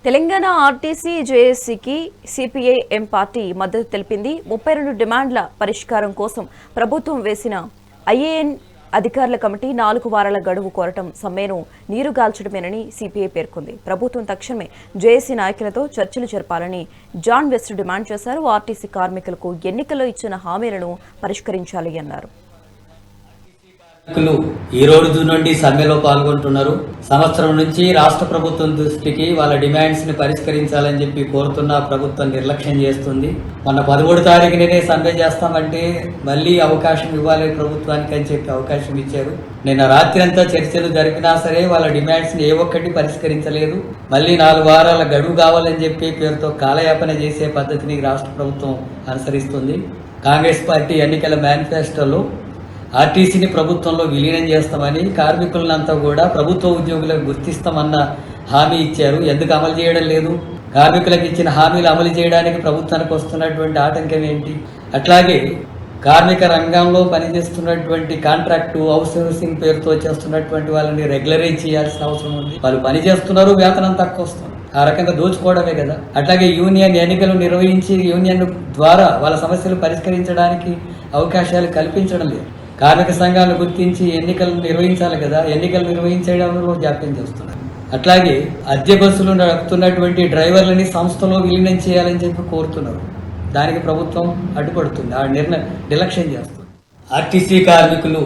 Telangana RTC జేఏసీకి CPI M party మద్దతు తెలిపింది. 32 డిమాండ్ల పరిష్కారం కోసం ప్రభుత్వం వేసిన ఐఏఎన్ అధికారుల కమిటీ 4 వారాల గడువు కోరటం సమ్మెను నీరుగాల్చడమేనని సిపిఐ పేర్కొంది. ప్రభుత్వం తక్షణమే జేఏసీ నాయకులతో చర్చలు జరపాలని జాన్ వెస్ట్ డిమాండ్ చేశారు. ఆర్టీసీ కార్మికులకు ఎన్నికల్లో ఇచ్చిన హామీలను పరిష్కరించాలి అన్నారు. ఈ రోజు నుండి సమ్మెలో పాల్గొంటున్నారు. సంవత్సరం నుంచి రాష్ట్ర ప్రభుత్వం దృష్టికి వాళ్ళ డిమాండ్స్ ని పరిష్కరించాలని చెప్పి కోరుతున్న ప్రభుత్వం నిర్లక్ష్యం చేస్తుంది. మొన్న 13 తారీఖునే సమ్మె చేస్తామంటే మళ్ళీ అవకాశం ఇవ్వాలి ప్రభుత్వానికి అని చెప్పి అవకాశం ఇచ్చారు. నిన్న రాత్రి అంతా చర్చలు జరిపినా సరే వాళ్ళ డిమాండ్స్ ని ఏ ఒక్కటి పరిష్కరించలేదు. మళ్ళీ 4 వారాల గడువు కావాలని చెప్పి పేరుతో కాలయాపన చేసే పద్ధతిని రాష్ట్ర ప్రభుత్వం అనుసరిస్తుంది. కాంగ్రెస్ పార్టీ ఎన్నికల మేనిఫెస్టోలో ఆర్టీసీని ప్రభుత్వంలో విలీనం చేస్తామని, కార్మికులంతా కూడా ప్రభుత్వ ఉద్యోగులకు గుర్తిస్తామన్న హామీ ఇచ్చారు. ఎందుకు అమలు చేయడం లేదు? కార్మికులకు ఇచ్చిన హామీలు అమలు చేయడానికి ప్రభుత్వానికి వస్తున్నటువంటి ఆటంకం ఏంటి? అట్లాగే కార్మిక రంగంలో పనిచేస్తున్నటువంటి కాంట్రాక్టు అవుట్సోర్సింగ్ పేరుతో చేస్తున్నటువంటి వాళ్ళని రెగ్యులరైజ్ చేయాల్సిన అవసరం ఉంది. వాళ్ళు పని చేస్తున్నారు, వేతనం తక్కువ వస్తుంది. ఆ రకంగా దోచుకోవడమే కదా. అట్లాగే యూనియన్ ఎన్నికలు నిర్వహించి యూనియన్ ద్వారా వాళ్ళ సమస్యలు పరిష్కరించడానికి అవకాశాలు కల్పించడం లేదు. కార్మిక సంఘాలను గుర్తించి ఎన్నికలు నిర్వహించాలి కదా. ఎన్నికలు నిర్వహించడంలో జాప్యం చేస్తున్నారు. అట్లాగే అద్దె బస్సులు నడుపుతున్నటువంటి డ్రైవర్లని సంస్థలో విలీనం చేయాలని చెప్పి కోరుతున్నారు. దానికి ప్రభుత్వం అడ్డుపడుతుంది. ఆ నిర్లక్ష్యం చేస్తుంది. ఆర్టీసీ కార్మికులు